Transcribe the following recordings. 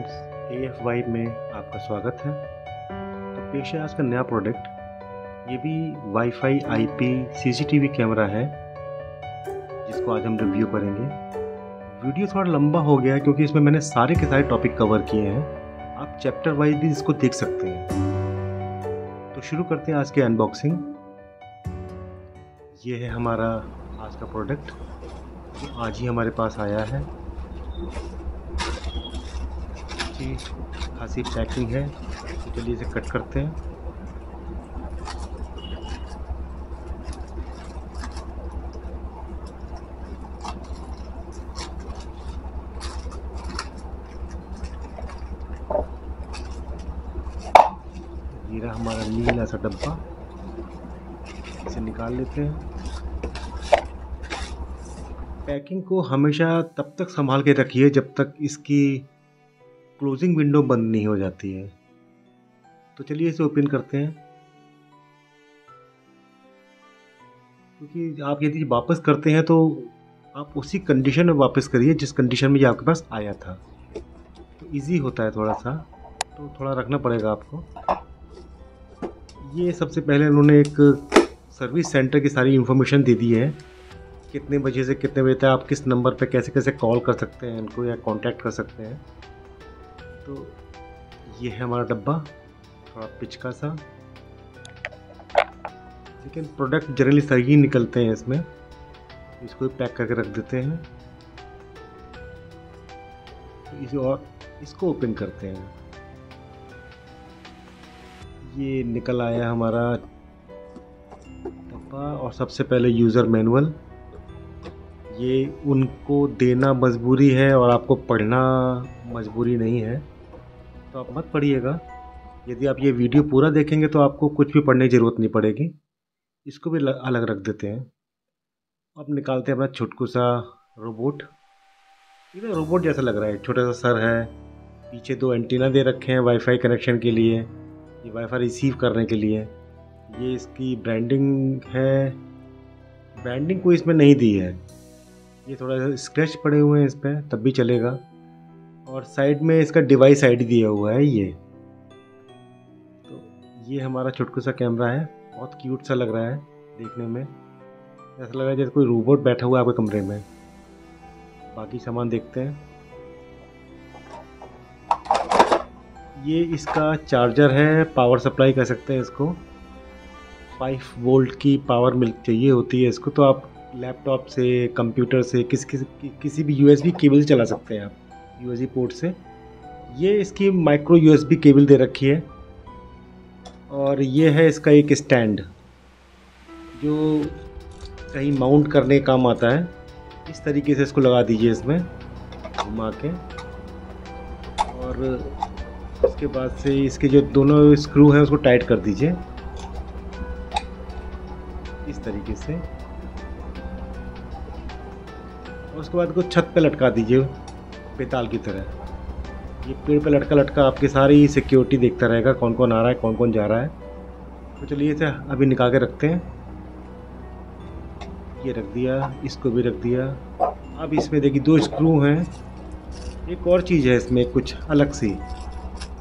Friends, AFY में आपका स्वागत है। तो पेश है आज का नया प्रोडक्ट। ये भी वाईफाई IP CCTV कैमरा है जिसको आज हम रिव्यू करेंगे। वीडियो थोड़ा लंबा हो गया है क्योंकि इसमें मैंने सारे के सारे टॉपिक कवर किए हैं। आप चैप्टर वाइज भी इसको देख सकते हैं। तो शुरू करते हैं आज की अनबॉक्सिंग। ये है हमारा आज का प्रोडक्ट जो आज ही हमारे पास आया है। अच्छी खासी पैकिंग है, तो चलिए इसे कट करते हैं। ये रहा हमारा नीला सा डब्बा, इसे निकाल लेते हैं। पैकिंग को हमेशा तब तक संभाल के रखिए जब तक इसकी क्लोजिंग विंडो बंद नहीं हो जाती है। तो चलिए इसे ओपन करते हैं, क्योंकि आप यदि वापस करते हैं तो आप उसी कंडीशन में वापस करिए जिस कंडीशन में ये आपके पास आया था। तो इजी होता है थोड़ा सा, तो थोड़ा रखना पड़ेगा आपको। ये सबसे पहले उन्होंने एक सर्विस सेंटर की सारी इन्फॉर्मेशन दे दी है, कितने बजे से कितने बजे तक आप किस नंबर पे कैसे कैसे कॉल कर सकते हैं इनको या कांटेक्ट कर सकते हैं। तो ये है हमारा डब्बा, थोड़ा पिचका सा, लेकिन प्रोडक्ट जनरली सही निकलते हैं इसमें। इसको पैक करके रख देते हैं। तो इसको ओपन करते हैं। ये निकल आया हमारा डब्बा, और सबसे पहले यूज़र मैनुअल। ये उनको देना मजबूरी है और आपको पढ़ना मजबूरी नहीं है, तो आप मत पढ़िएगा। यदि आप ये वीडियो पूरा देखेंगे तो आपको कुछ भी पढ़ने की ज़रूरत नहीं पड़ेगी। इसको भी अलग रख देते हैं। अब निकालते हैं अपना छुटकू सा रोबोट। ये ना रोबोट जैसा लग रहा है, छोटा सा सर है, पीछे 2 एंटीना दे रखे हैं वाईफाई कनेक्शन के लिए, ये वाईफाई रिसीव करने के लिए। ये इसकी ब्रांडिंग है, ब्रांडिंग कोई इसमें नहीं दी है। ये थोड़ा सा स्क्रैच पड़े हुए हैं इस पर, तब भी चलेगा। और साइड में इसका डिवाइस ID दिया हुआ है। ये तो ये हमारा छुटकू सा कैमरा है, बहुत क्यूट सा लग रहा है देखने में। ऐसा लग रहा है जैसे कोई रोबोट बैठा हुआ है आपके कमरे में। बाकी सामान देखते हैं। ये इसका चार्जर है, पावर सप्लाई कह सकते हैं इसको। 5 वोल्ट की पावर चाहिए होती है इसको, तो आप लैपटॉप से, कंप्यूटर से, किसी भी USB केबल से चला सकते हैं आप, USB पोर्ट से। ये इसकी माइक्रो USB केबल दे रखी है। और ये है इसका एक स्टैंड जो कहीं माउंट करने का काम आता है। इस तरीके से इसको लगा दीजिए इसमें घुमा के, और उसके बाद से इसके जो दोनों स्क्रू हैं उसको टाइट कर दीजिए इस तरीके से। और उसके बाद को छत पे लटका दीजिए बेताल की तरह। ये पेड़ पे लटका लटका आपकी सारी सिक्योरिटी देखता रहेगा, कौन कौन आ रहा है, कौन कौन जा रहा है। तो चलिए इसे अभी निकाल के रखते हैं। ये रख दिया, इसको भी रख दिया। अब इसमें देखिए 2 स्क्रू हैं। एक और चीज़ है इसमें कुछ अलग सी,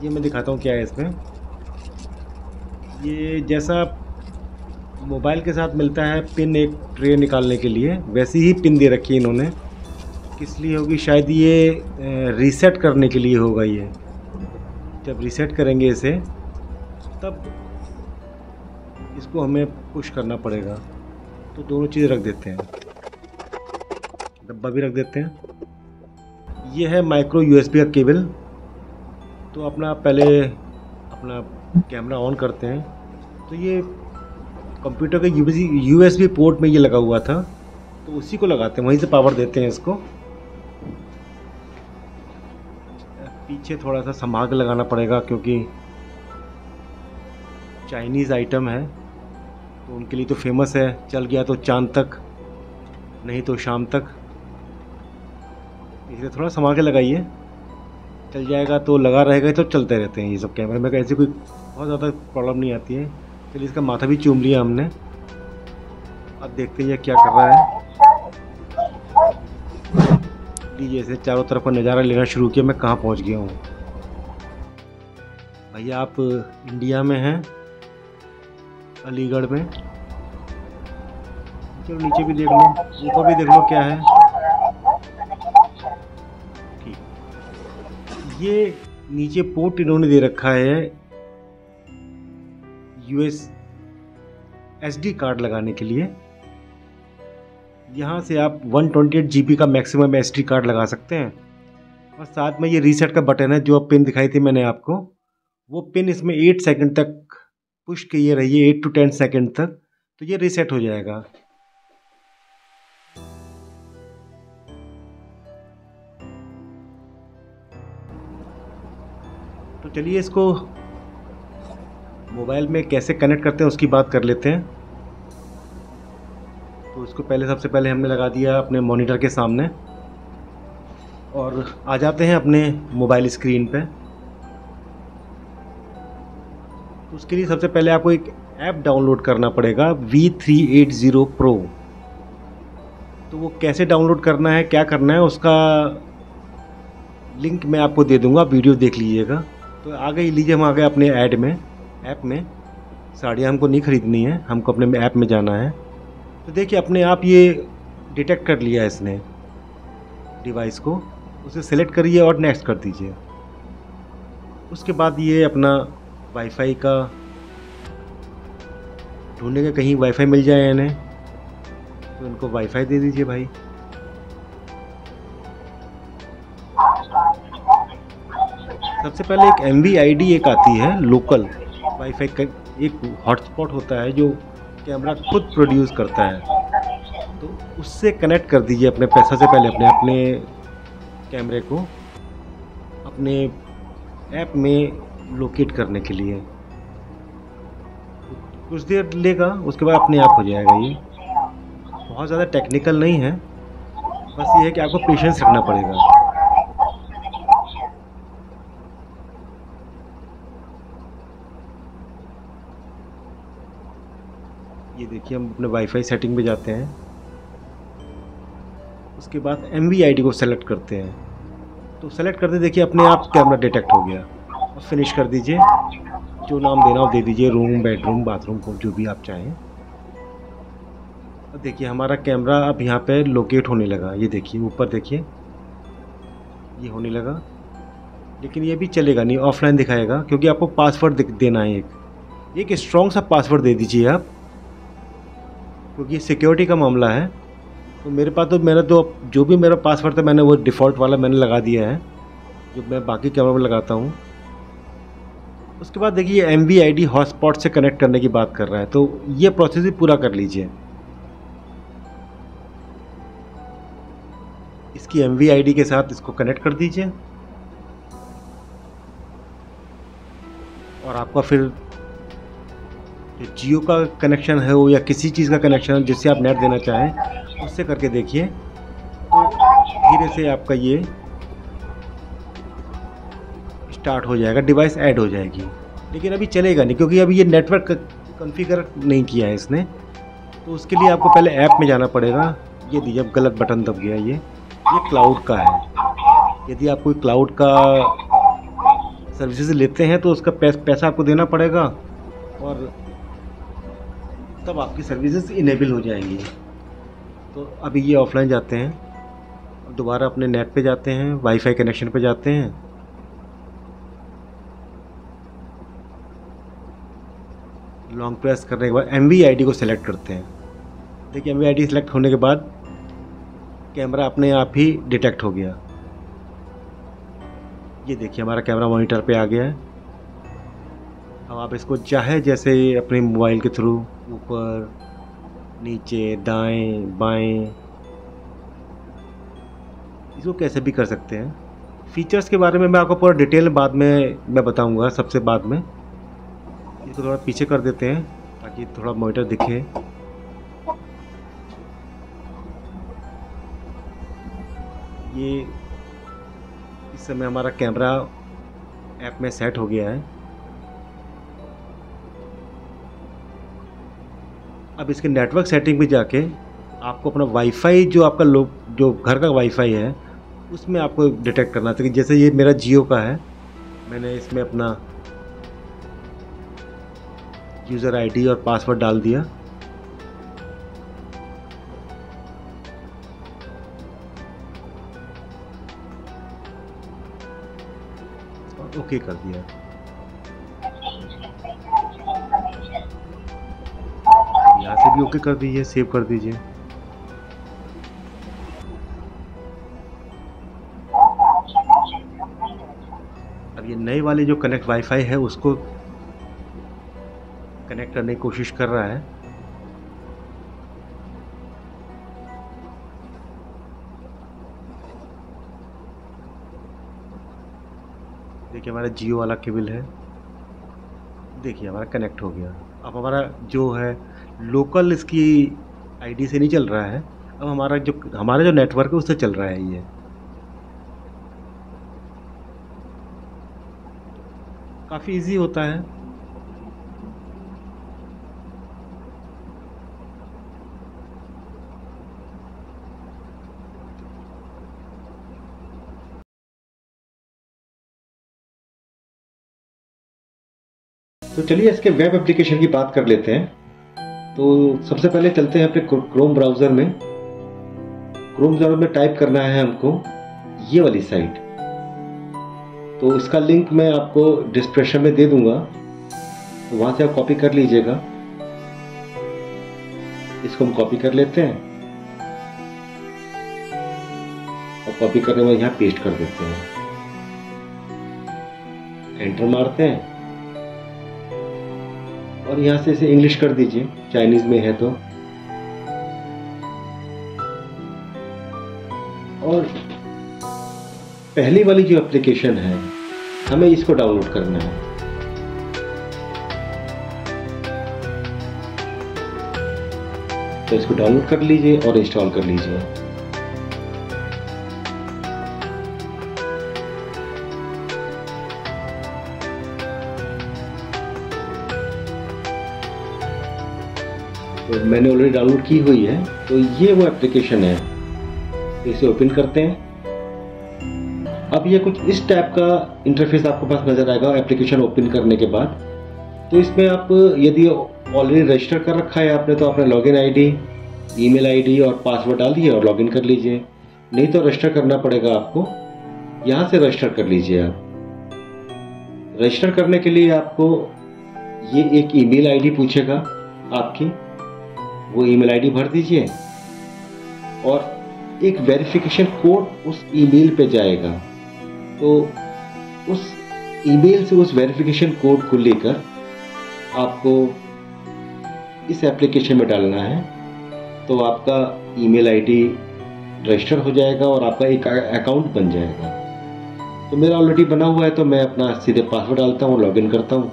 ये मैं दिखाता हूँ क्या है इसमें। ये जैसा मोबाइल के साथ मिलता है पिन एक ट्रे निकालने के लिए, वैसी ही पिन दे रखी है इन्होंने। किस लिए होगी? शायद ये रीसेट करने के लिए होगा। ये जब रीसेट करेंगे इसे तब इसको हमें पुश करना पड़ेगा। तो दोनों चीज़ रख देते हैं, डब्बा भी रख देते हैं। ये है माइक्रो USB का केबल। तो अपना पहले अपना कैमरा ऑन करते हैं। तो ये कंप्यूटर के USB पोर्ट में ये लगा हुआ था, तो उसी को लगाते हैं, वहीं से पावर देते हैं इसको। पीछे थोड़ा सा संभाल के लगाना पड़ेगा क्योंकि चाइनीज़ आइटम है, तो उनके लिए तो फेमस है, चल गया तो चांद तक, नहीं तो शाम तक। इसलिए थोड़ा संभाल के लगाइए, चल जाएगा तो लगा रहेगा तो चलते रहते हैं ये सब कैमरे में, ऐसी कोई बहुत ज़्यादा प्रॉब्लम नहीं आती है। चलिए इसका माथा भी चूम लिया हमने। अब देखते हैं ये क्या कर रहा है। लीजिए, ऐसे चारों तरफ का नज़ारा लेना शुरू किया। मैं कहाँ पहुँच गया हूँ। भैया आप इंडिया में हैं, अलीगढ़ में। चलो नीचे भी देख लो, ऊपर भी देख लो क्या है। ठीक, ये नीचे पोर्ट इन्होंने दे रखा है यूएस एसडी कार्ड लगाने के लिए। यहाँ से आप 128 GB का मैक्सिमम एसडी कार्ड लगा सकते हैं। और साथ में ये रीसेट का बटन है, जो अब पिन दिखाई थी मैंने आपको, वो पिन इसमें 8 सेकंड तक पुश किए रहिए, 8 to 10 सेकंड तक, तो ये रीसेट हो जाएगा। तो चलिए इसको मोबाइल में कैसे कनेक्ट करते हैं उसकी बात कर लेते हैं। तो इसको सबसे पहले हमने लगा दिया अपने मॉनिटर के सामने और आ जाते हैं अपने मोबाइल स्क्रीन पे। तो उसके लिए सबसे पहले आपको एक ऐप डाउनलोड करना पड़ेगा, V380 Pro। तो वो कैसे डाउनलोड करना है, क्या करना है, उसका लिंक मैं आपको दे दूंगा, वीडियो देख लीजिएगा। तो आगे लीजिए, हम आ गए अपने ऐप में। साड़ियाँ हमको नहीं ख़रीदनी है, हमको अपने ऐप में जाना है। तो देखिए अपने आप ये डिटेक्ट कर लिया है इसने डिवाइस को, उसे सेलेक्ट करिए और नेक्स्ट कर दीजिए। उसके बाद ये अपना वाईफाई का ढूंढेंगे, कहीं वाईफाई मिल जाए इन्हें, तो इनको वाईफाई दे दीजिए भाई। सबसे पहले एक MVID एक आती है लोकल वाईफाई का, एक हॉटस्पॉट होता है जो कैमरा खुद प्रोड्यूस करता है, तो उससे कनेक्ट कर दीजिए अपने पैसा से पहले अपने कैमरे को अपने ऐप में लोकेट करने के लिए। कुछ देर लेगा, उसके बाद अपने आप हो जाएगा। ये बहुत ज़्यादा टेक्निकल नहीं है, बस ये है कि आपको पेशेंस रखना पड़ेगा। ये देखिए हम अपने वाईफाई सेटिंग पे जाते हैं, उसके बाद MVID को सेलेक्ट करते हैं। तो सेलेक्ट करते देखिए अपने आप कैमरा डिटेक्ट हो गया। और फिनिश कर दीजिए, जो नाम देना हो दे दीजिए, रूम, बेडरूम, बाथरूम को जो भी आप चाहें। और देखिए हमारा कैमरा अब यहाँ पे लोकेट होने लगा। ये देखिए ऊपर देखिए ये होने लगा, लेकिन ये भी चलेगा नहीं, ऑफलाइन दिखाएगा, क्योंकि आपको पासवर्ड देना है। एक स्ट्रॉन्ग सा पासवर्ड दे दीजिए आप, क्योंकि ये सिक्योरिटी का मामला है। तो मेरे पास तो जो भी मेरा पासवर्ड था मैंने वो डिफ़ॉल्ट वाला मैंने लगा दिया है, जो मैं बाकी कैमरा में लगाता हूँ। उसके बाद देखिए MVID हॉटस्पॉट से कनेक्ट करने की बात कर रहा है, तो ये प्रोसेस भी पूरा कर लीजिए। इसकी MVID के साथ इसको कनेक्ट कर दीजिए और आपका फिर जियो का कनेक्शन है हो या किसी चीज़ का कनेक्शन है जिससे आप नेट देना चाहें, उससे करके देखिए, तो धीरे से आपका ये स्टार्ट हो जाएगा, डिवाइस ऐड हो जाएगी। लेकिन अभी चलेगा नहीं, क्योंकि अभी ये नेटवर्क कॉन्फ़िगर नहीं किया है इसने। तो उसके लिए आपको पहले ऐप में जाना पड़ेगा। ये दीजिए, अब गलत बटन दब गया। ये क्लाउड का है। यदि आप कोई क्लाउड का सर्विसेज लेते हैं तो उसका पैसा आपको देना पड़ेगा और तब आपकी सर्विसेज इनेबल हो जाएंगी। तो अभी ये ऑफलाइन जाते हैं, दोबारा अपने नेट पे जाते हैं, वाईफाई कनेक्शन पे जाते हैं। लॉन्ग प्रेस करने के बाद MVID को सेलेक्ट करते हैं। देखिए MVID सेलेक्ट होने के बाद कैमरा अपने आप ही डिटेक्ट हो गया। ये देखिए हमारा कैमरा मॉनिटर पे आ गया है। अब आप इसको चाहे जैसे अपने मोबाइल के थ्रू ऊपर, नीचे, दाएं, बाएं, इसको कैसे भी कर सकते हैं। फीचर्स के बारे में मैं आपको पूरा डिटेल बाद में मैं बताऊंगा, सबसे बाद में। इसको थोड़ा पीछे कर देते हैं ताकि थोड़ा मॉनिटर दिखे। ये इस समय हमारा कैमरा ऐप में सेट हो गया है। अब इसके नेटवर्क सेटिंग पे जाके आपको अपना वाईफाई जो आपका जो घर का वाईफाई है उसमें आपको डिटेक्ट करना चाहिए। जैसे ये मेरा जियो का है, मैंने इसमें अपना यूज़र आईडी और पासवर्ड डाल दिया। और ओके कर दिया। यहाँ से भी ओके कर दीजिए, सेव कर दीजिए। अब ये नए वाले जो कनेक्ट वाईफाई है उसको कनेक्ट करने की कोशिश कर रहा है। देखिए हमारा जियो वाला केबल है, देखिए हमारा कनेक्ट हो गया। अब हमारा जो है लोकल इसकी आईडी से नहीं चल रहा है, अब हमारा जो नेटवर्क है उससे चल रहा है ये। काफ़ी इजी होता है। तो चलिए इसके वेब एप्लीकेशन की बात कर लेते हैं। तो सबसे पहले चलते हैं अपने क्रोम ब्राउज़र में। क्रोम ब्राउज़र में टाइप करना है हमको ये वाली साइट। तो इसका लिंक मैं आपको डिस्क्रिप्शन में दे दूंगा, तो वहाँ से आप कॉपी कर लीजिएगा। इसको हम कॉपी कर लेते हैं और कॉपी करने में यहाँ पेस्ट कर देते हैं, एंटर मारते हैं और यहाँ से इसे इंग्लिश कर दीजिए, चाइनीज में है तो। और पहली वाली जो एप्लीकेशन है हमें इसको डाउनलोड करना है। तो इसको डाउनलोड कर लीजिए और इंस्टॉल कर लीजिए। तो मैंने ऑलरेडी डाउनलोड की हुई है, तो ये वो एप्लीकेशन है। तो इसे ओपन करते हैं। अब ये कुछ इस टाइप का इंटरफेस आपको पास नजर आएगा एप्लीकेशन ओपन करने के बाद। तो इसमें आप यदि ऑलरेडी रजिस्टर कर रखा है आपने, तो अपना लॉगिन आईडी, ईमेल आईडी और पासवर्ड डाल दिए और लॉगिन कर लीजिए। नहीं तो रजिस्टर करना पड़ेगा आपको, यहाँ से रजिस्टर कर लीजिए आप। रजिस्टर करने के लिए आपको ये एक ईमेल आईडी पूछेगा आपकी, वो ईमेल आईडी भर दीजिए और एक वेरिफिकेशन कोड उस ईमेल पे जाएगा। तो उस ईमेल से उस वेरिफिकेशन कोड को लेकर आपको इस एप्लीकेशन में डालना है। तो आपका ईमेल आईडी रजिस्टर हो जाएगा और आपका एक अकाउंट बन जाएगा। तो मेरा ऑलरेडी बना हुआ है, तो मैं अपना सीधे पासवर्ड डालता हूँ, लॉगिन करता हूँ।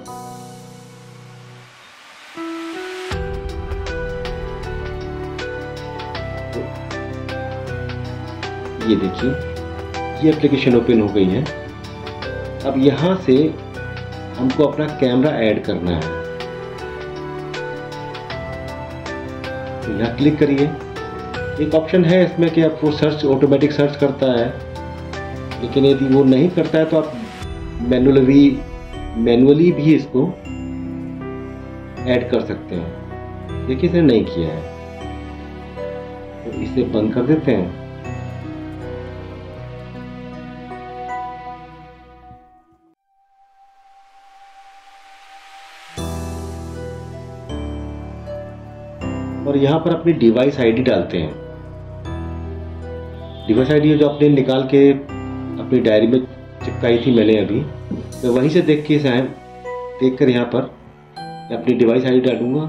ये देखिए ये एप्लीकेशन ओपन हो गई है। अब यहाँ से हमको अपना कैमरा ऐड करना है। तो यहाँ क्लिक करिए। एक ऑप्शन है इसमें कि आपको सर्च ऑटोमेटिक सर्च करता है, लेकिन यदि वो नहीं करता है तो आप मैनुअली भी इसको ऐड कर सकते हैं। देखिए इसने नहीं किया है, तो इसे बंद कर देते हैं। और यहाँ पर अपनी डिवाइस आईडी डालते हैं। डिवाइस आईडी जो आपने निकाल के अपनी डायरी में चिपकाई थी मैंने अभी, तो वहीं से देख कर यहाँ पर मैं अपनी डिवाइस आईडी डालूंगा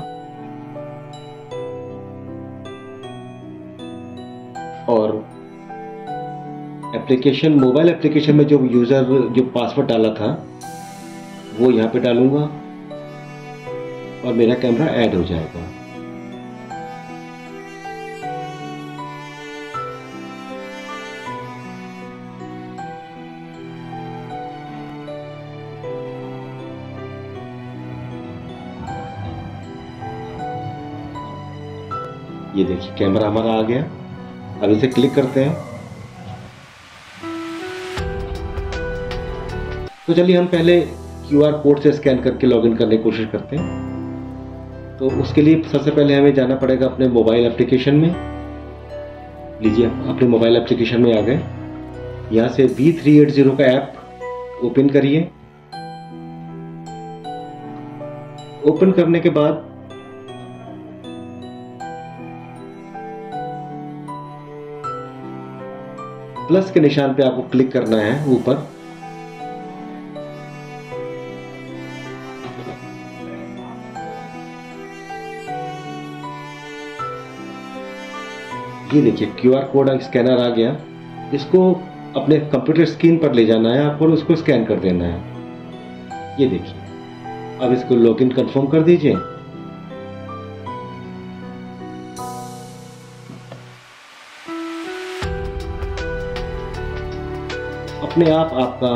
और मोबाइल एप्लीकेशन में जो यूजर जो पासवर्ड डाला था वो यहाँ पे डालूंगा और मेरा कैमरा ऐड हो जाएगा। ये देखिए कैमरा हमारा आ गया। अब इसे क्लिक करते हैं। तो चलिए हम पहले क्यूआर कोड से स्कैन करके लॉगिन करने की कोशिश करते हैं। तो उसके लिए सबसे पहले हमें जाना पड़ेगा अपने मोबाइल एप्लीकेशन में। लीजिए, अपने मोबाइल एप्लीकेशन में आ गए। यहाँ से V380 का ऐप ओपन करिए। ओपन करने के बाद प्लस के निशान पे आपको क्लिक करना है ऊपर। ये देखिए QR कोड स्कैनर आ गया। इसको अपने कंप्यूटर स्क्रीन पर ले जाना है आपको और उसको स्कैन कर देना है। ये देखिए, अब इसको लॉगिन कंफर्म कर दीजिए। अपने आप आपका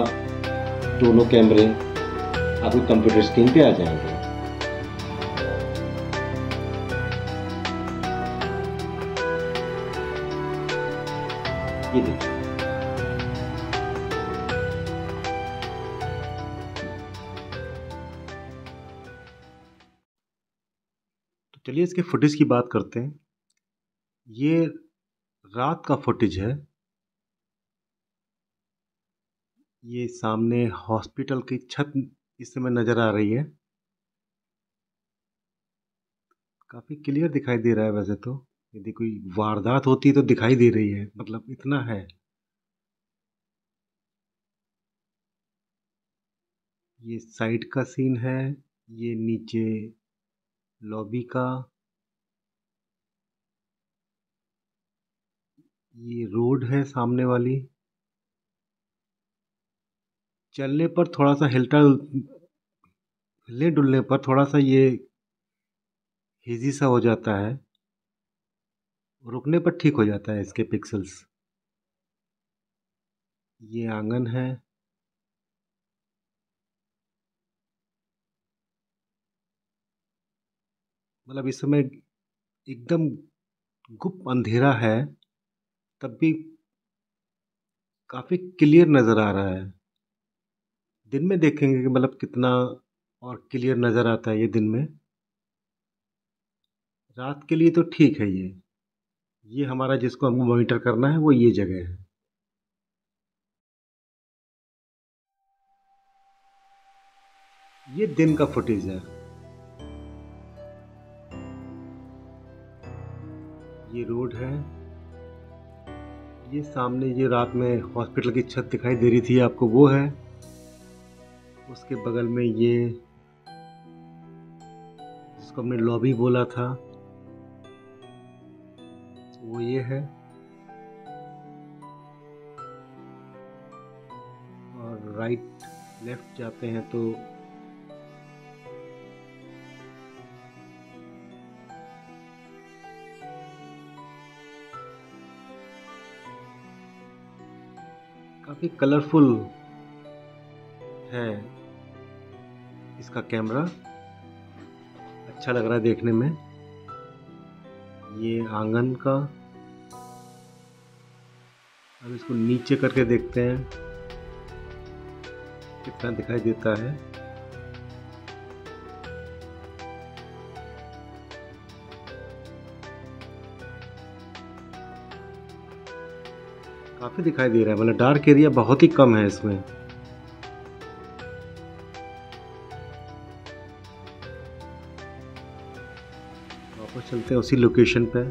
दोनों कैमरे आपके कंप्यूटर स्क्रीन पे आ जाएंगे। ये देखिए, तो चलिए इसके फुटेज की बात करते हैं। ये रात का फुटेज है। ये सामने हॉस्पिटल की छत इस समय नज़र आ रही है। काफ़ी क्लियर दिखाई दे रहा है। वैसे तो यदि कोई वारदात होती तो दिखाई दे रही है, मतलब इतना है। ये साइड का सीन है। ये नीचे लॉबी का। ये रोड है सामने वाली। चलने पर थोड़ा सा हिले डुलने पर थोड़ा सा ये हेजी सा हो जाता है। रुकने पर ठीक हो जाता है इसके पिक्सल्स। ये आंगन है। मतलब इस समय एकदम गुप्त अंधेरा है, तब भी काफ़ी क्लियर नज़र आ रहा है। दिन में देखेंगे कि मतलब कितना और क्लियर नज़र आता है ये दिन में। रात के लिए तो ठीक है। ये हमारा जिसको हमको मॉनिटर करना है वो ये जगह है। ये दिन का फुटेज है। ये रोड है। ये सामने ये रात में हॉस्पिटल की छत दिखाई दे रही थी आपको, वो है। उसके बगल में ये जिसको हमने लॉबी बोला था वो ये है। और राइट लेफ्ट जाते हैं तो काफ़ी कलरफुल है इसका कैमरा। अच्छा लग रहा है देखने में। ये आंगन का। अब इसको नीचे करके देखते हैं कितना दिखाई देता है। काफ़ी दिखाई दे रहा है, मतलब डार्क एरिया बहुत ही कम है इसमें। वापस चलते हैं उसी लोकेशन पे।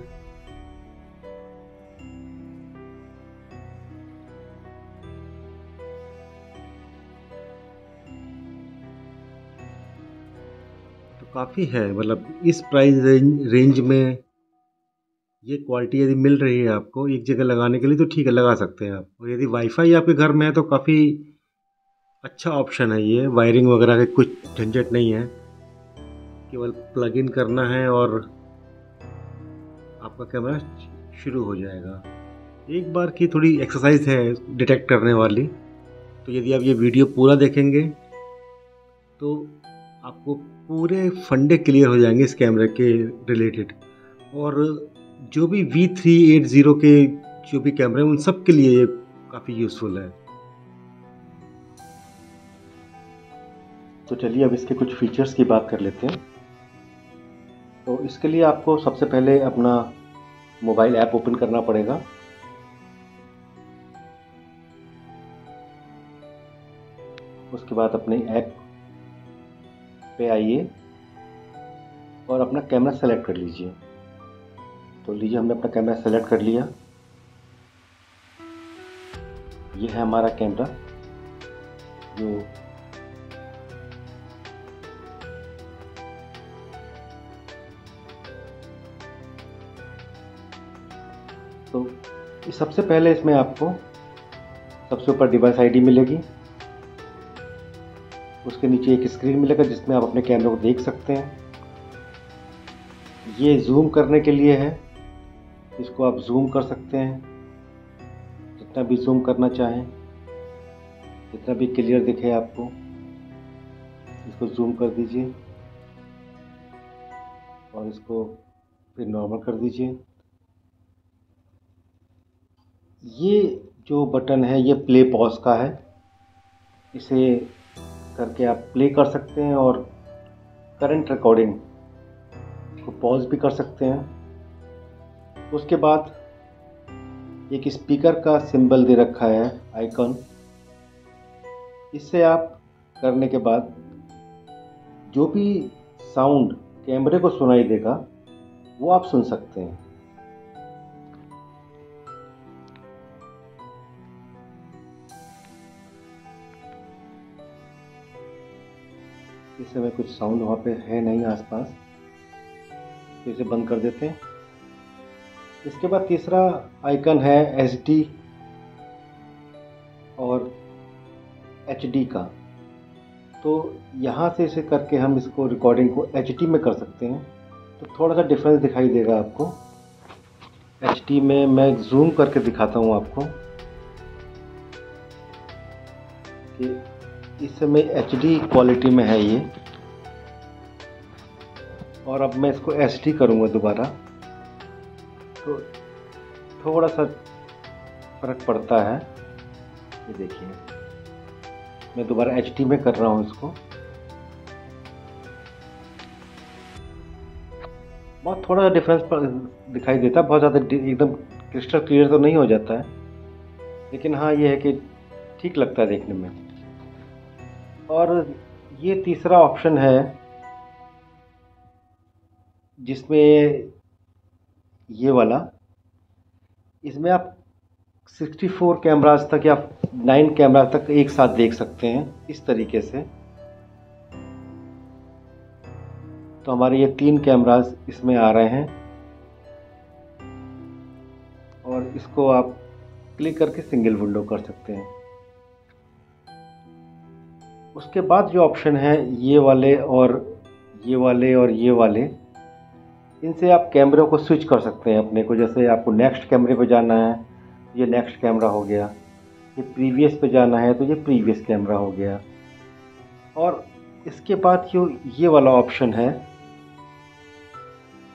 तो काफ़ी है, मतलब इस प्राइस रेंज में ये क्वालिटी यदि मिल रही है आपको एक जगह लगाने के लिए तो ठीक है, लगा सकते हैं आप। और यदि वाईफाई आपके घर में है तो काफ़ी अच्छा ऑप्शन है ये। वायरिंग वगैरह का कुछ झंझट नहीं है, केवल प्लग इन करना है और आपका कैमरा शुरू हो जाएगा। एक बार की थोड़ी एक्सरसाइज है डिटेक्ट करने वाली। तो यदि आप ये वीडियो पूरा देखेंगे तो आपको पूरे फंडे क्लियर हो जाएंगे इस कैमरे के रिलेटेड। और जो भी V380 के जो भी कैमरे हैं उन सब के लिए ये काफ़ी यूज़फुल है। तो चलिए अब इसके कुछ फीचर्स की बात कर लेते हैं। तो इसके लिए आपको सबसे पहले अपना मोबाइल ऐप ओपन करना पड़ेगा। उसके बाद अपने ऐप पे आइए और अपना कैमरा सेलेक्ट कर लीजिए। तो लीजिए, हमने अपना कैमरा सेलेक्ट कर लिया। ये है हमारा कैमरा जो तो सबसे पहले इसमें आपको सबसे ऊपर डिवाइस आईडी मिलेगी। उसके नीचे एक स्क्रीन मिलेगा जिसमें आप अपने कैमरे को देख सकते हैं। ये जूम करने के लिए है, इसको आप जूम कर सकते हैं जितना भी जूम करना चाहें, जितना भी क्लियर दिखे आपको। इसको जूम कर दीजिए और इसको फिर नॉर्मल कर दीजिए। ये जो बटन है ये प्ले पॉज का है, इसे करके आप प्ले कर सकते हैं और करंट रिकॉर्डिंग को पॉज भी कर सकते हैं। उसके बाद एक स्पीकर का सिंबल दे रखा है, आइकन। इससे आप करने के बाद जो भी साउंड कैमरे को सुनाई देगा वो आप सुन सकते हैं। इस समय कुछ साउंड वहाँ पे है नहीं आसपास, तो इसे बंद कर देते हैं। इसके बाद तीसरा आइकन है HD और HD का। तो यहाँ से इसे करके हम इसको रिकॉर्डिंग को HD में कर सकते हैं। तो थोड़ा सा डिफरेंस दिखाई देगा आपको। HD में मैं जूम करके दिखाता हूँ आपको कि इस समय HD क्वालिटी में है ये। और अब मैं इसको HD करूँगा दोबारा, तो थोड़ा सा फर्क पड़ता है। ये देखिए, मैं दोबारा HD में कर रहा हूँ इसको। बहुत थोड़ा सा डिफरेंस दिखाई देता है, बहुत ज़्यादा एकदम क्रिस्टल क्लियर तो नहीं हो जाता है, लेकिन हाँ ये है कि ठीक लगता है देखने में। और ये तीसरा ऑप्शन है जिसमें ये वाला, इसमें आप 64 कैमरास तक या 9 कैमरा तक एक साथ देख सकते हैं इस तरीके से। तो हमारे ये 3 कैमरास इसमें आ रहे हैं और इसको आप क्लिक करके सिंगल विंडो कर सकते हैं। उसके बाद जो ऑप्शन है ये वाले और ये वाले और ये वाले, इनसे आप कैमरे को स्विच कर सकते हैं अपने को। जैसे आपको नेक्स्ट कैमरे पे जाना है, ये नेक्स्ट कैमरा हो गया। ये प्रीवियस पे जाना है तो ये प्रीवियस कैमरा हो गया। और इसके बाद जो ये वाला ऑप्शन है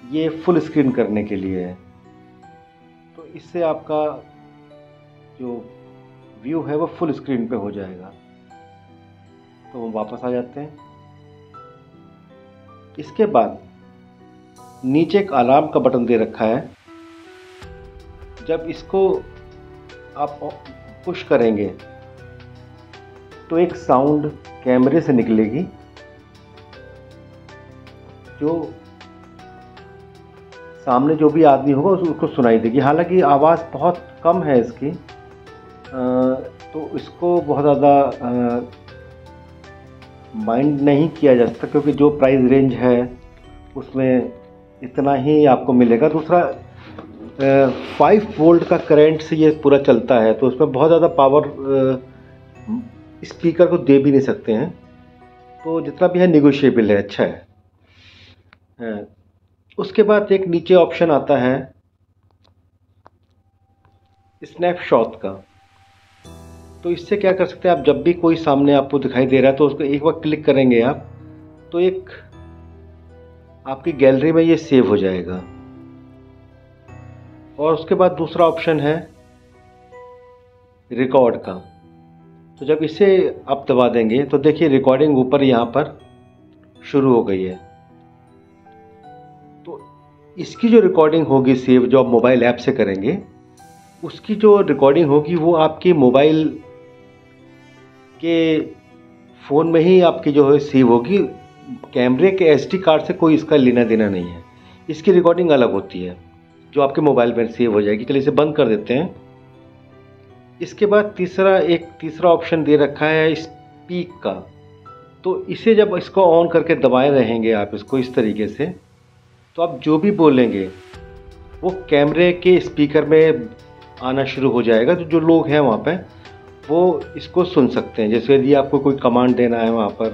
ये फुल स्क्रीन करने के लिए है। तो इससे आपका जो व्यू है वो फुल स्क्रीन पे हो जाएगा। तो हम वापस आ जाते हैं। इसके बाद नीचे एक अलार्म का बटन दे रखा है। जब इसको आप पुश करेंगे तो एक साउंड कैमरे से निकलेगी जो सामने जो भी आदमी होगा उसको सुनाई देगी। हालांकि आवाज़ बहुत कम है इसकी, तो इसको बहुत ज़्यादा माइंड नहीं किया जा सकता, क्योंकि जो प्राइस रेंज है उसमें इतना ही आपको मिलेगा। दूसरा 5 वोल्ट का करंट से ये पूरा चलता है, तो उसमें बहुत ज़्यादा पावर स्पीकर को दे भी नहीं सकते हैं। तो जितना भी है निगोशिएबल है, अच्छा है। उसके बाद एक नीचे ऑप्शन आता है स्नैपशॉट का। तो इससे क्या कर सकते हैं आप, जब भी कोई सामने आपको दिखाई दे रहा है तो उसको एक बार क्लिक करेंगे आप, तो एक आपकी गैलरी में ये सेव हो जाएगा। और उसके बाद दूसरा ऑप्शन है रिकॉर्ड का। तो जब इसे आप दबा देंगे तो देखिए रिकॉर्डिंग ऊपर यहाँ पर शुरू हो गई है। तो इसकी जो रिकॉर्डिंग होगी सेव, जो आप मोबाइल ऐप से करेंगे, उसकी जो रिकॉर्डिंग होगी वो आपके मोबाइल के फ़ोन में ही आपकी जो है सेव होगी। कैमरे के एसडी कार्ड से कोई इसका लेना देना नहीं है। इसकी रिकॉर्डिंग अलग होती है जो आपके मोबाइल में सेव हो जाएगी। चलिए इसे बंद कर देते हैं। इसके बाद तीसरा ऑप्शन दे रखा है स्पीक का। तो इसे जब इसको ऑन करके दबाए रहेंगे आप इसको इस तरीके से, तो आप जो भी बोलेंगे वो कैमरे के स्पीकर में आना शुरू हो जाएगा। तो जो लोग हैं वहाँ पे वो इसको सुन सकते हैं। जैसे यदि आपको कोई कमांड देना है वहाँ पर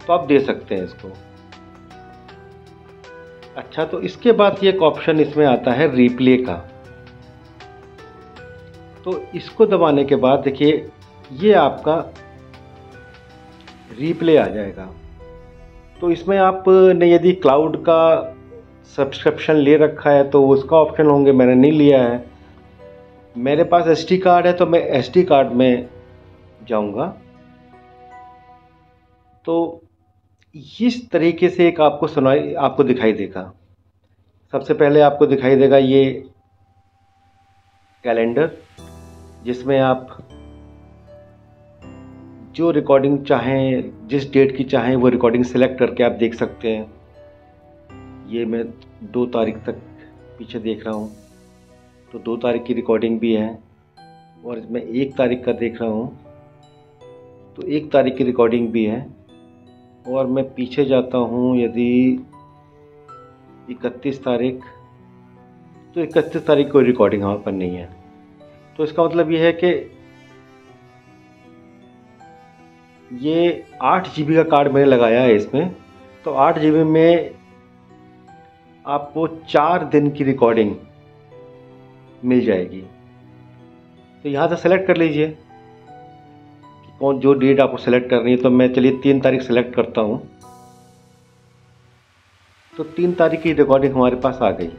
तो आप दे सकते हैं इसको। अच्छा, तो इसके बाद ये एक ऑप्शन इसमें आता है रिप्ले का। तो इसको दबाने के बाद देखिए ये आपका रिप्ले आ जाएगा। तो इसमें आपने यदि क्लाउड का सब्सक्रिप्शन ले रखा है तो उसका ऑप्शन होंगे, मैंने नहीं लिया है। मेरे पास एसडी कार्ड है तो मैं एसडी कार्ड में जाऊंगा। तो इस तरीके से एक आपको दिखाई देगा। सबसे पहले आपको दिखाई देगा ये कैलेंडर, जिसमें आप जो रिकॉर्डिंग चाहें, जिस डेट की चाहें वो रिकॉर्डिंग सेलेक्ट करके आप देख सकते हैं। ये मैं 2 तारीख तक पीछे देख रहा हूँ, तो 2 तारीख की रिकॉर्डिंग भी है। और मैं 1 तारीख का देख रहा हूँ तो 1 तारीख की रिकॉर्डिंग भी है। और मैं पीछे जाता हूँ यदि 31 तारीख, तो 31 तारीख कोई रिकॉर्डिंग वहाँ पर नहीं है। तो इसका मतलब ये है कि ये 8 GB का कार्ड मैंने लगाया है इसमें। तो 8 GB में आपको 4 दिन की रिकॉर्डिंग मिल जाएगी। तो यहाँ से सेलेक्ट कर लीजिए कि कौन जो डेट आपको सेलेक्ट करनी है। तो मैं चलिए 3 तारीख सेलेक्ट करता हूँ। तो 3 तारीख की रिकॉर्डिंग हमारे पास आ गई।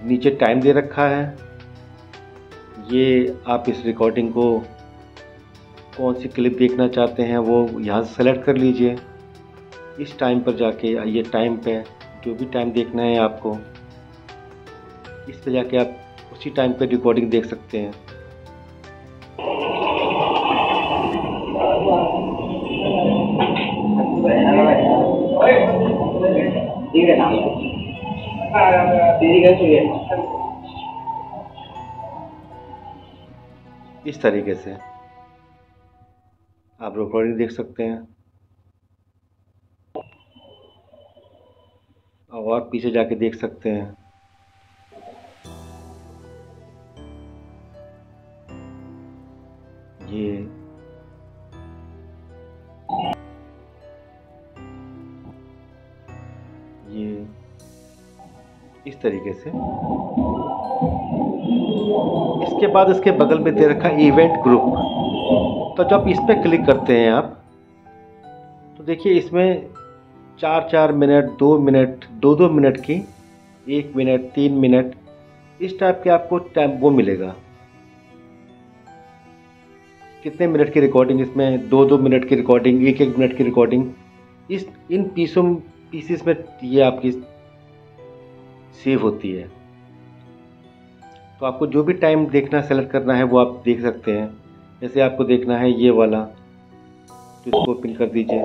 नीचे टाइम दे रखा है। ये आप इस रिकॉर्डिंग को कौन सी क्लिप देखना चाहते हैं वो यहाँ से सेलेक्ट कर लीजिए। इस टाइम पर जाके ये टाइम पे जो भी टाइम देखना है आपको, इस पे जाके आप उसी टाइम पे रिकॉर्डिंग देख सकते हैं। इस तरीके से आप रिकॉर्डिंग देख सकते हैं। और पीछे जाके देख सकते हैं। ये इस तरीके से। इसके बाद इसके बगल में दे रखा है इवेंट ग्रुप। तो जब इस पर क्लिक करते हैं आप, तो देखिए इसमें 4-4 मिनट, 2 मिनट, 2-2 मिनट की, 1 मिनट, 3 मिनट, इस टाइप के आपको टाइम वो मिलेगा। कितने मिनट की रिकॉर्डिंग, इसमें 2-2 मिनट की रिकॉर्डिंग, 1-1 मिनट की रिकॉर्डिंग, इन पीसेस में ये आपकी सेव होती है। तो आपको जो भी टाइम देखना, सेलेक्ट करना है वो आप देख सकते हैं। जैसे आपको देखना है ये वाला, तो इसको पिन कर दीजिए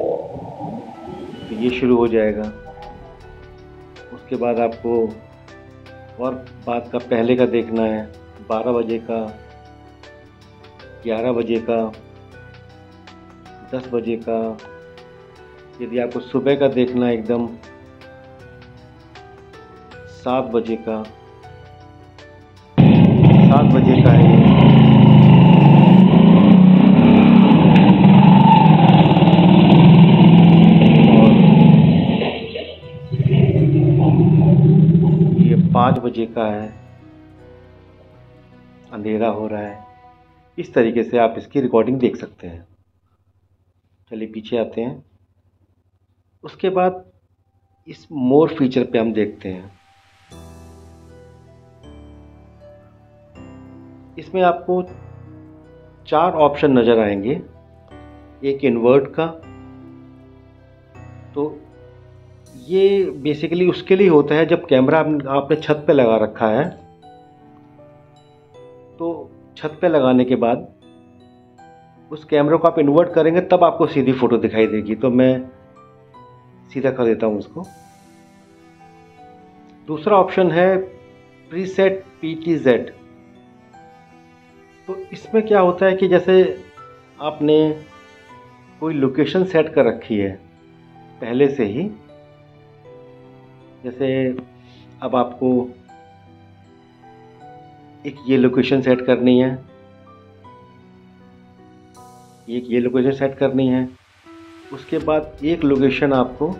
तो ये शुरू हो जाएगा। उसके बाद आपको और बात का पहले का देखना है, 12 बजे का, 11 बजे का, 10 बजे का। यदि आपको सुबह का देखना है एकदम 7 बजे का, 7 बजे का है ये 5 बजे का है, अंधेरा हो रहा है। इस तरीके से आप इसकी रिकॉर्डिंग देख सकते हैं। चलिए पीछे आते हैं। उसके बाद इस मोर फीचर पे हम देखते हैं। इसमें आपको 4 ऑप्शन नज़र आएंगे। एक इन्वर्ट का, तो ये बेसिकली उसके लिए होता है जब कैमरा आपने छत पे लगा रखा है, तो छत पे लगाने के बाद उस कैमरे को आप इन्वर्ट करेंगे तब आपको सीधी फ़ोटो दिखाई देगी। तो मैं सीधा कर देता हूँ उसको। दूसरा ऑप्शन है प्रीसेट PTZ। तो इसमें क्या होता है कि जैसे आपने कोई लोकेशन सेट कर रखी है पहले से ही, जैसे अब आपको एक ये लोकेशन सेट करनी है, एक ये लोकेशन सेट करनी है, उसके बाद एक लोकेशन आपको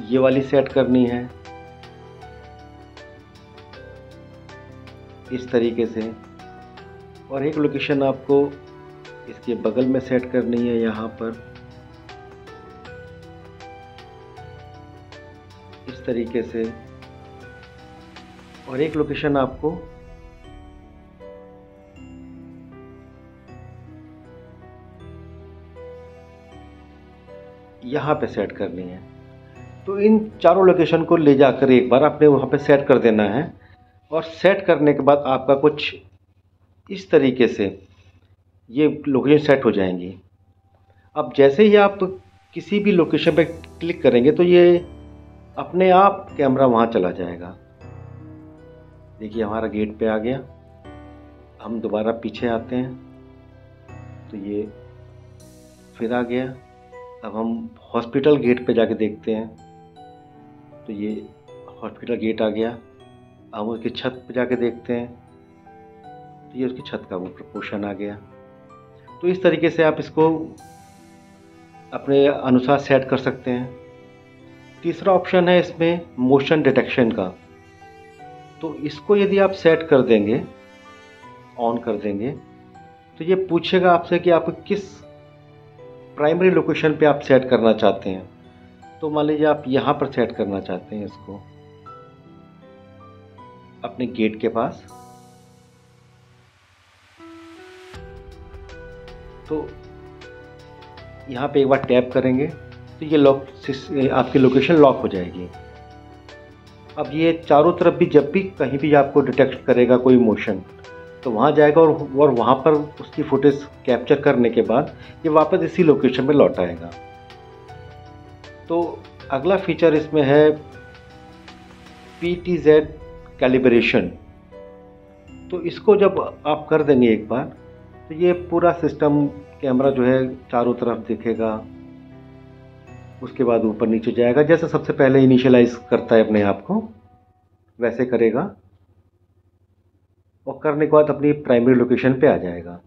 ये वाली सेट करनी है इस तरीके से, और एक लोकेशन आपको इसके बगल में सेट करनी है यहाँ पर इस तरीके से, और एक लोकेशन आपको यहाँ पे सेट करनी है। तो इन चारों लोकेशन को ले जाकर एक बार आपने वहाँ पे सेट कर देना है, और सेट करने के बाद आपका कुछ इस तरीके से ये लोकेशन सेट हो जाएंगी। अब जैसे ही आप किसी भी लोकेशन पे क्लिक करेंगे तो ये अपने आप कैमरा वहाँ चला जाएगा। देखिए हमारा गेट पे आ गया। हम दोबारा पीछे आते हैं तो ये फिर आ गया। अब हम हॉस्पिटल गेट पे जाके देखते हैं तो ये हॉस्पिटल गेट आ गया। हम उसकी छत पे जाके देखते हैं तो ये उसकी छत का वो पोर्शन आ गया। तो इस तरीके से आप इसको अपने अनुसार सेट कर सकते हैं। तीसरा ऑप्शन है इसमें मोशन डिटेक्शन का। तो इसको यदि आप सेट कर देंगे, ऑन कर देंगे, तो ये पूछेगा आपसे कि आप किस प्राइमरी लोकेशन पे आप सेट करना चाहते हैं। तो मान लीजिए आप यहाँ पर सेट करना चाहते हैं इसको अपने गेट के पास, तो यहाँ पे एक बार टैप करेंगे तो ये लॉक, आपकी लोकेशन लॉक हो जाएगी। अब ये चारों तरफ भी जब भी कहीं भी आपको डिटेक्ट करेगा कोई मोशन तो वहाँ जाएगा और वहाँ पर उसकी फुटेज कैप्चर करने के बाद ये वापस इसी लोकेशन पे लौट आएगा। तो अगला फीचर इसमें है PTZ कैलिब्रेशन। तो इसको जब आप कर देंगे एक बार तो ये पूरा सिस्टम कैमरा जो है चारों तरफ दिखेगा, उसके बाद ऊपर नीचे जाएगा। जैसे सबसे पहले इनिशियलाइज करता है अपने आप को वैसे करेगा, और करने के बाद अपनी प्राइमरी लोकेशन पे आ जाएगा।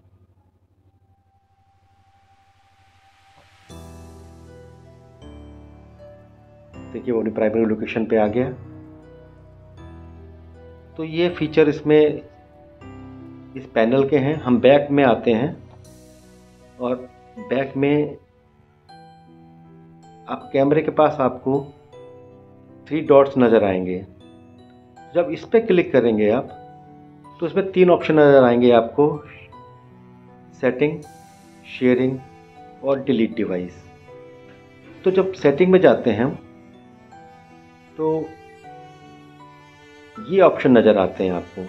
देखिए वो अपनी प्राइमरी लोकेशन पे आ गया। तो ये फीचर इसमें इस पैनल के हैं। हम बैक में आते हैं और बैक में आप कैमरे के पास आपको 3 डॉट्स नज़र आएंगे। जब इस पर क्लिक करेंगे आप तो इसमें 3 ऑप्शन नज़र आएंगे आपको, सेटिंग, शेयरिंग और डिलीट डिवाइस। तो जब सेटिंग में जाते हैं तो ये ऑप्शन नज़र आते हैं आपको।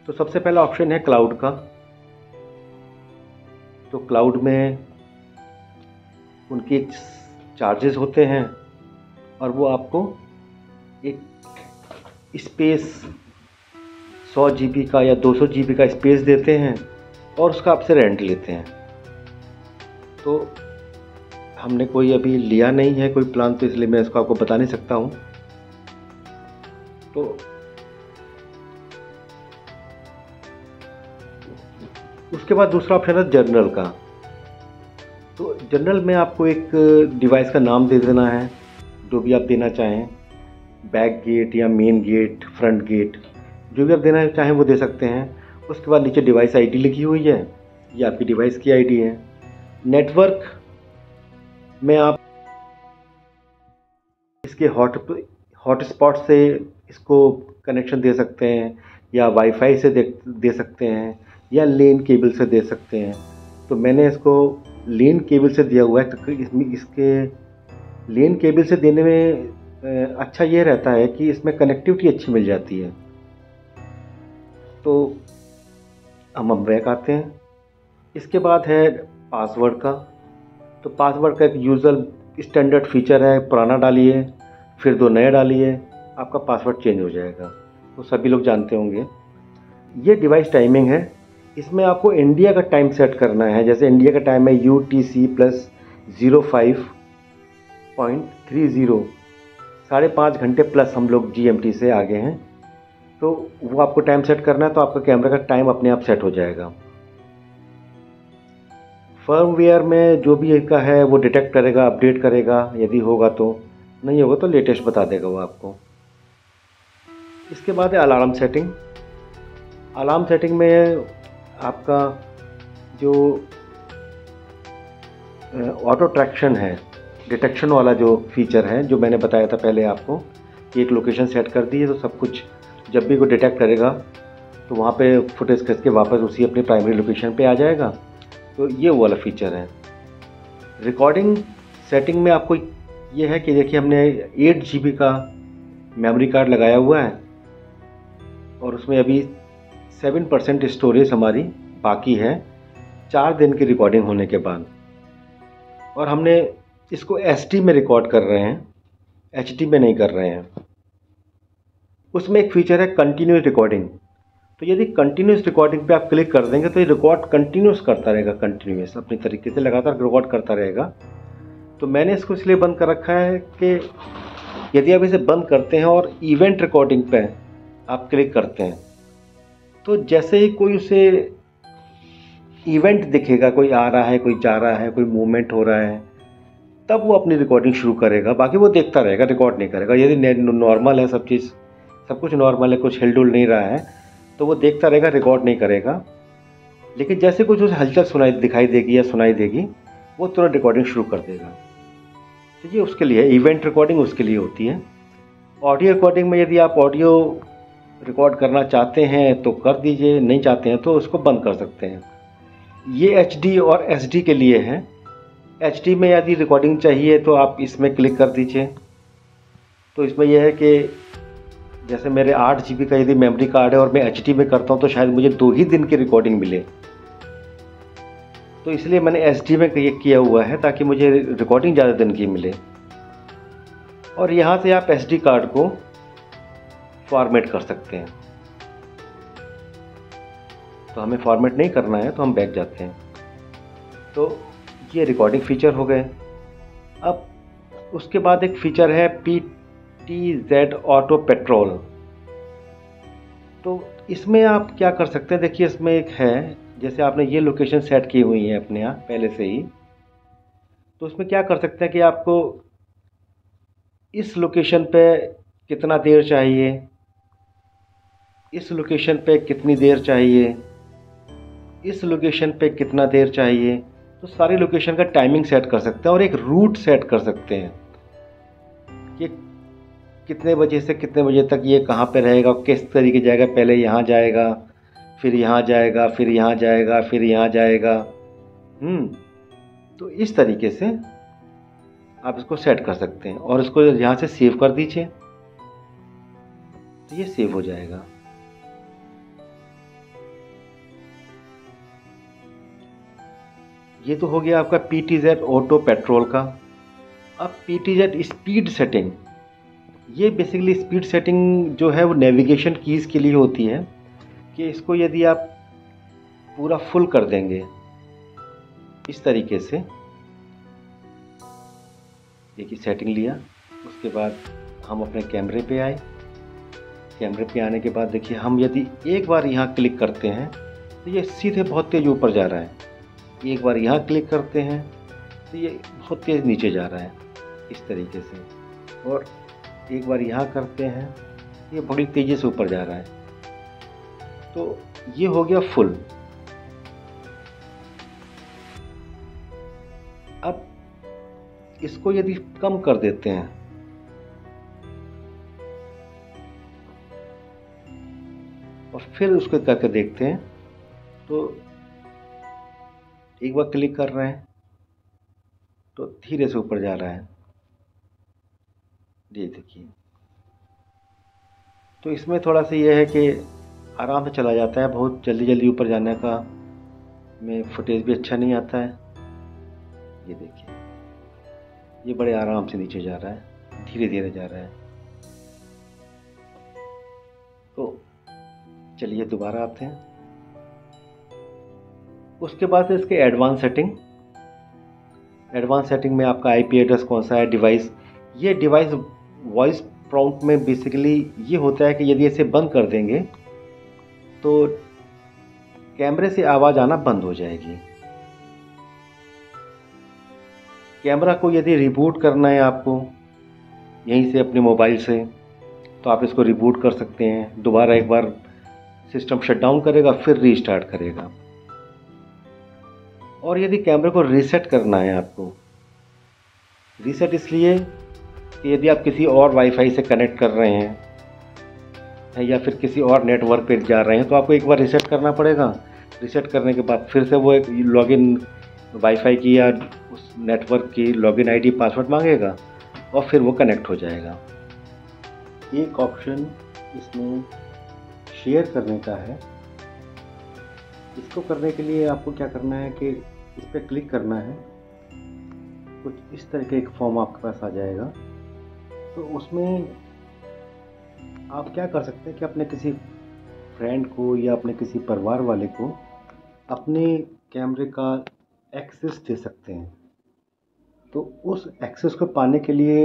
तो सबसे पहला ऑप्शन है क्लाउड का। तो क्लाउड में उनके चार्जेस होते हैं और वो आपको एक स्पेस 100 GB का या 200 GB का स्पेस देते हैं और उसका आपसे रेंट लेते हैं। तो हमने कोई अभी लिया नहीं है कोई प्लान, तो इसलिए मैं इसको आपको बता नहीं सकता हूँ। तो उसके बाद दूसरा ऑप्शन है जनरल का। तो जनरल में आपको एक डिवाइस का नाम दे देना है, जो भी आप देना चाहें, बैक गेट या मेन गेट, फ्रंट गेट, जो भी आप देना चाहें वो दे सकते हैं। उसके बाद नीचे डिवाइस आईडी लिखी हुई है, ये आपकी डिवाइस की आईडी है। नेटवर्क में आप इसके हॉटस्पॉट से इसको कनेक्शन दे सकते हैं, या वाईफाई से दे सकते हैं, या लेन केबल से दे सकते हैं। तो मैंने इसको लेन केबल से दिया हुआ है, तो इसमें इसके लेन केबल से देने में अच्छा ये रहता है कि इसमें कनेक्टिविटी अच्छी मिल जाती है। तो हम अब बैक आते हैं। इसके बाद है पासवर्ड का। तो पासवर्ड का एक यूजुअल स्टैंडर्ड फीचर है, पुराना डालिए फिर 2 नए डालिए, आपका पासवर्ड चेंज हो जाएगा, तो सभी लोग जानते होंगे। ये डिवाइस टाइमिंग है। इसमें आपको इंडिया का टाइम सेट करना है। जैसे इंडिया का टाइम है UTC+05.30, 5.5 घंटे प्लस हम लोग GMT से आगे हैं। तो वो आपको टाइम सेट करना है, तो आपका कैमरा का टाइम अपने आप सेट हो जाएगा। फर्मवेयर में जो भी इसका है वो डिटेक्ट करेगा, अपडेट करेगा, यदि होगा तो, नहीं होगा तो लेटेस्ट बता देगा वो आपको। इसके बाद है अलार्म सेटिंग। अलार्म सेटिंग में आपका जो ऑटो ट्रैक्शन है, डिटेक्शन वाला जो फीचर है, जो मैंने बताया था पहले आपको कि एक लोकेशन सेट कर दी है तो सब कुछ जब भी कोई डिटेक्ट करेगा तो वहाँ पे फुटेज खींच के वापस उसी अपनी प्राइमरी लोकेशन पे आ जाएगा। तो ये वो वाला फीचर है। रिकॉर्डिंग सेटिंग में आपको ये है कि देखिए हमने 8 GB का मेमोरी कार्ड लगाया हुआ है और उसमें अभी 7% स्टोरेज हमारी बाकी है 4 दिन की रिकॉर्डिंग होने के बाद। और हमने इसको SD में रिकॉर्ड कर रहे हैं, HD में नहीं कर रहे हैं। उसमें एक फीचर है कंटिन्यूस रिकॉर्डिंग। तो यदि कंटिन्यूस रिकॉर्डिंग पे आप क्लिक कर देंगे तो ये रिकॉर्ड कंटिन्यूस करता रहेगा, कंटिन्यूस अपनी तरीके से लगातार रिकॉर्ड करता रहेगा। तो मैंने इसको इसलिए बंद कर रखा है कि यदि आप इसे बंद करते हैं और इवेंट रिकॉर्डिंग पे आप क्लिक करते हैं तो जैसे ही कोई उसे इवेंट दिखेगा, कोई आ रहा है, कोई जा रहा है, कोई मूवमेंट हो रहा है, तब वो अपनी रिकॉर्डिंग शुरू करेगा। बाकी वो देखता रहेगा, रिकॉर्ड नहीं करेगा। यदि नॉर्मल है, सब चीज़, सब कुछ नॉर्मल है, कुछ हिलडुल नहीं रहा है, तो वो देखता रहेगा, रिकॉर्ड नहीं करेगा। लेकिन जैसे कुछ उसे हलचल दिखाई देगी या सुनाई देगी, वो तुरंत रिकॉर्डिंग शुरू कर देगा। तो ये उसके लिए है, इवेंट रिकॉर्डिंग उसके लिए होती है। ऑडियो रिकॉर्डिंग में यदि आप ऑडियो रिकॉर्ड करना चाहते हैं तो कर दीजिए, नहीं चाहते हैं तो उसको बंद कर सकते हैं। ये HD और SD के लिए है। HD में यदि रिकॉर्डिंग चाहिए तो आप इसमें क्लिक कर दीजिए। तो इसमें यह है कि जैसे मेरे 8 GB का यदि मेमोरी कार्ड है और मैं HD में करता हूँ तो शायद मुझे 2 ही दिन की रिकॉर्डिंग मिले, तो इसलिए मैंने SD में ये किया हुआ है ताकि मुझे रिकॉर्डिंग ज़्यादा दिन की मिले। और यहाँ से आप SD कार्ड को फॉर्मेट कर सकते हैं। तो हमें फॉर्मेट नहीं करना है तो हम बैक जाते हैं। तो ये रिकॉर्डिंग फीचर हो गए। अब उसके बाद एक फीचर है PTZ ऑटो पेट्रोल। तो इसमें आप क्या कर सकते हैं, देखिए इसमें एक है, जैसे आपने ये लोकेशन सेट की हुई है अपने यहाँ पहले से ही, तो उसमें क्या कर सकते हैं कि आपको इस लोकेशन पे कितना देर चाहिए, इस लोकेशन पे कितनी देर चाहिए, इस लोकेशन पे कितना देर चाहिए, तो सारी लोकेशन का टाइमिंग सेट कर सकते हैं और एक रूट सेट कर सकते हैं कि कितने बजे से कितने बजे तक ये कहाँ पे रहेगा, किस तरीके जाएगा, पहले यहाँ जाएगा, फिर यहाँ जाएगा, फिर यहाँ जाएगा, फिर यहाँ जाएगा। तो इस तरीके से आप इसको सेट कर सकते हैं और इसको यहाँ से सेव कर दीजिए, तो ये सेव हो जाएगा। ये तो हो गया आपका PTZ ऑटो पेट्रोल का। अब PTZ स्पीड सेटिंग, ये बेसिकली स्पीड सेटिंग जो है वो नेविगेशन कीज़ के लिए होती है कि इसको यदि आप पूरा फुल कर देंगे इस तरीके से, देखिए सेटिंग लिया, उसके बाद हम अपने कैमरे पे आए। कैमरे पे आने के बाद देखिए हम यदि एक बार यहाँ क्लिक करते हैं तो ये सीधे बहुत तेज़ ऊपर जा रहा है, एक बार यहाँ क्लिक करते हैं तो ये बहुत तेज़ नीचे जा रहा है इस तरीके से, और एक बार यहाँ करते हैं ये बड़ी तेज़ी से ऊपर जा रहा है। तो ये हो गया फुल। अब इसको यदि कम कर देते हैं और फिर उसको करके देखते हैं, तो एक बार क्लिक कर रहे हैं तो धीरे से ऊपर जा रहा है, ये देखिए। तो इसमें थोड़ा सा ये है कि आराम से चला जाता है, बहुत जल्दी जल्दी ऊपर जाने का में फुटेज भी अच्छा नहीं आता है। ये देखिए, ये बड़े आराम से नीचे जा रहा है, धीरे धीरे जा रहा है। तो चलिए दोबारा आते हैं। उसके बाद इसके एडवांस सेटिंग। एडवांस सेटिंग में आपका आईपी एड्रेस कौन सा है, डिवाइस। ये डिवाइस वॉइस प्रॉम्प्ट में बेसिकली ये होता है कि यदि इसे बंद कर देंगे तो कैमरे से आवाज़ आना बंद हो जाएगी। कैमरा को यदि रिबूट करना है आपको यहीं से अपने मोबाइल से, तो आप इसको रिबूट कर सकते हैं। दोबारा एक बार सिस्टम शटडाउन करेगा, फिर रीस्टार्ट करेगा। और यदि कैमरे को रीसेट करना है आपको, रीसेट इसलिए कि यदि आप किसी और वाईफाई से कनेक्ट कर रहे हैं या फिर किसी और नेटवर्क पे जा रहे हैं, तो आपको एक बार रीसेट करना पड़ेगा। रीसेट करने के बाद फिर से वो एक लॉगिन वाईफाई की या उस नेटवर्क की लॉगिन आईडी पासवर्ड मांगेगा और फिर वो कनेक्ट हो जाएगा। एक ऑप्शन इसमें शेयर करने का है। इसको करने के लिए आपको क्या करना है कि इस पर क्लिक करना है। कुछ इस तरह का एक फॉर्म आपके पास आ जाएगा। तो उसमें आप क्या कर सकते हैं कि अपने किसी फ्रेंड को या अपने किसी परिवार वाले को अपने कैमरे का एक्सेस दे सकते हैं। तो उस एक्सेस को पाने के लिए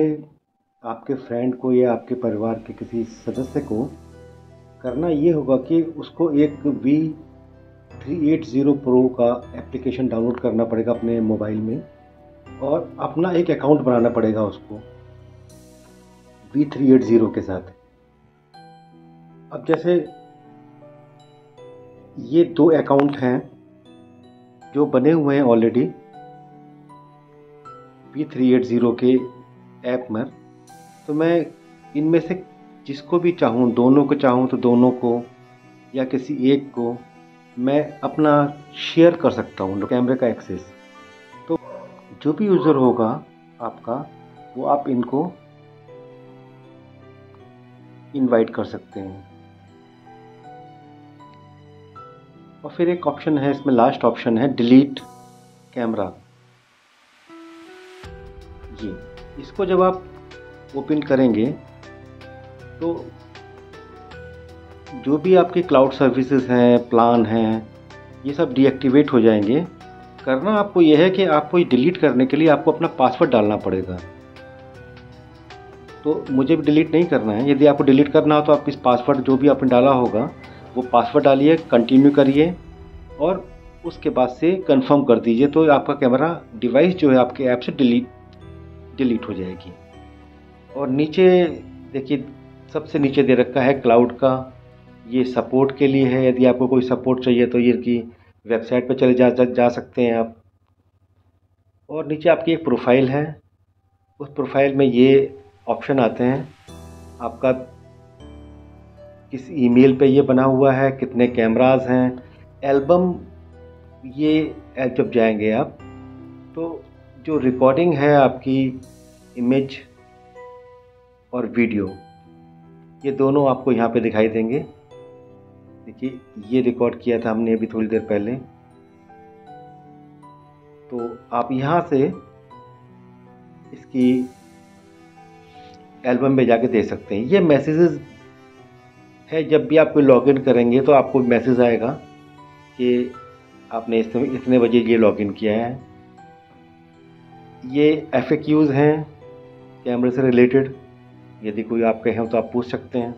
आपके फ्रेंड को या आपके परिवार के किसी सदस्य को करना ये होगा कि उसको एक V380 Pro का एप्लीकेशन डाउनलोड करना पड़ेगा अपने मोबाइल में और अपना एक अकाउंट बनाना पड़ेगा उसको V380 के साथ। अब जैसे ये 2 अकाउंट हैं जो बने हुए हैं ऑलरेडी V380 के ऐप में, तो मैं इनमें से जिसको भी चाहूँ, दोनों को चाहूँ तो दोनों को या किसी एक को मैं अपना शेयर कर सकता हूँ कैमरे का एक्सेस। तो जो भी यूज़र होगा आपका, वो आप इनको इनवाइट कर सकते हैं। और फिर एक ऑप्शन है इसमें, लास्ट ऑप्शन है डिलीट कैमरा। ये इसको जब आप ओपन करेंगे तो जो भी आपके क्लाउड सर्विसेज हैं, प्लान हैं, ये सब डीएक्टिवेट हो जाएंगे। करना आपको यह है कि आपको ये डिलीट करने के लिए आपको अपना पासवर्ड डालना पड़ेगा। तो मुझे भी डिलीट नहीं करना है। यदि आपको डिलीट करना हो तो आप इस पासवर्ड जो भी आपने डाला होगा वो पासवर्ड डालिए, कंटिन्यू करिए और उसके बाद से कंफर्म कर दीजिए। तो आपका कैमरा डिवाइस जो है आपके ऐप से डिलीट हो जाएगी। और नीचे देखिए, सबसे नीचे दे रखा है क्लाउड का, ये सपोर्ट के लिए है। यदि आपको कोई सपोर्ट चाहिए तो ये की वेबसाइट पर चले जा सकते हैं आप। और नीचे आपकी एक प्रोफाइल है, उस प्रोफाइल में ये ऑप्शन आते हैं आपका किस ईमेल पे ये बना हुआ है, कितने कैमरास हैं, एल्बम। ये जब जाएंगे आप तो जो रिकॉर्डिंग है आपकी इमेज और वीडियो, ये दोनों आपको यहाँ पे दिखाई देंगे। देखिए, ये रिकॉर्ड किया था हमने अभी थोड़ी देर पहले। तो आप यहाँ से इसकी एल्बम में जाके दे सकते हैं। ये मैसेजेस है, जब भी आप कोई लॉगिन करेंगे तो आपको मैसेज आएगा कि आपने इतने बजे ये लॉगिन किया है। ये FAQs हैं कैमरे से रिलेटेड, यदि कोई आपके हैं तो आप पूछ सकते हैं।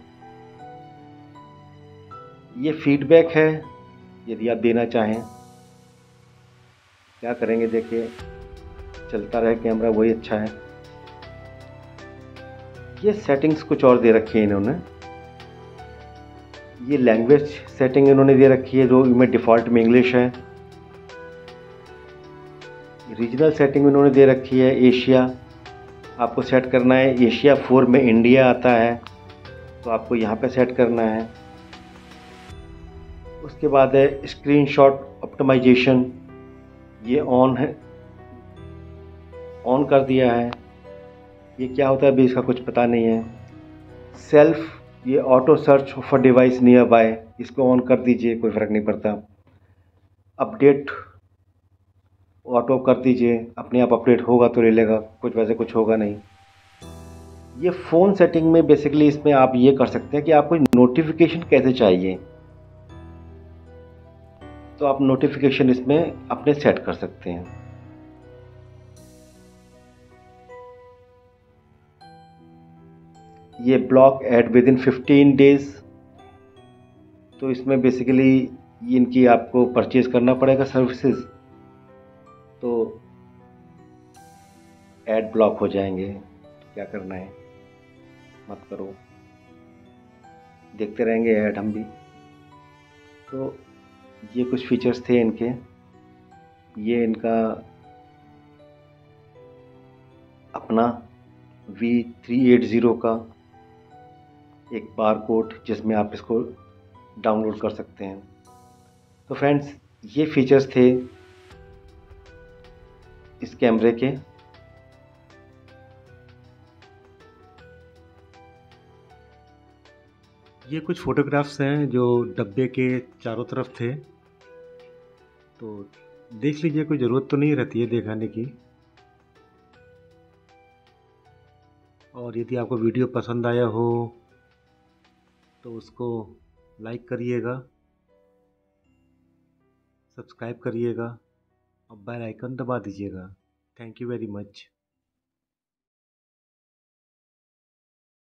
ये फीडबैक है, यदि आप देना चाहें। क्या करेंगे, देखिए चलता रहे कैमरा, वही अच्छा है। ये सेटिंग्स कुछ और दे रखी है इन्होंने। ये लैंग्वेज सेटिंग इन्होंने दे रखी है जो इनमें डिफ़ॉल्ट में इंग्लिश है। रीजनल सेटिंग इन्होंने दे रखी है एशिया, आपको सेट करना है। एशिया 4 में इंडिया आता है तो आपको यहाँ पे सेट करना है। उसके बाद है स्क्रीनशॉट ऑप्टिमाइजेशन, ये ऑन है, ऑन कर दिया है। ये क्या होता है अभी इसका कुछ पता नहीं है। सेल्फ ये auto search for device near by, इसको ऑन कर दीजिए, कोई फ़र्क नहीं पड़ता। अपडेट ऑटो कर दीजिए, अपने आप अपडेट होगा तो ले लेगा, कुछ वैसे कुछ होगा नहीं। ये फ़ोन सेटिंग में बेसिकली इसमें आप ये कर सकते हैं कि आपको नोटिफिकेशन कैसे चाहिए, तो आप नोटिफिकेशन इसमें अपने सेट कर सकते हैं। ये block add with in 15 days, तो इसमें बेसिकली इनकी आपको परचेज़ करना पड़ेगा सर्विसेज, तो ऐड ब्लॉक हो जाएंगे। तो क्या करना है, मत करो, देखते रहेंगे ऐड हम भी। तो ये कुछ फीचर्स थे इनके। ये इनका अपना V380 का एक बार कोड जिसमें आप इसको डाउनलोड कर सकते हैं। तो फ्रेंड्स, ये फीचर्स थे इस कैमरे के। ये कुछ फ़ोटोग्राफ्स हैं जो डब्बे के चारों तरफ थे, तो देख लीजिए, कोई ज़रूरत तो नहीं रहती है दिखाने की। और यदि आपको वीडियो पसंद आया हो तो उसको लाइक करिएगा, सब्सक्राइब करिएगा और बेल आइकन दबा दीजिएगा। Thank you very much.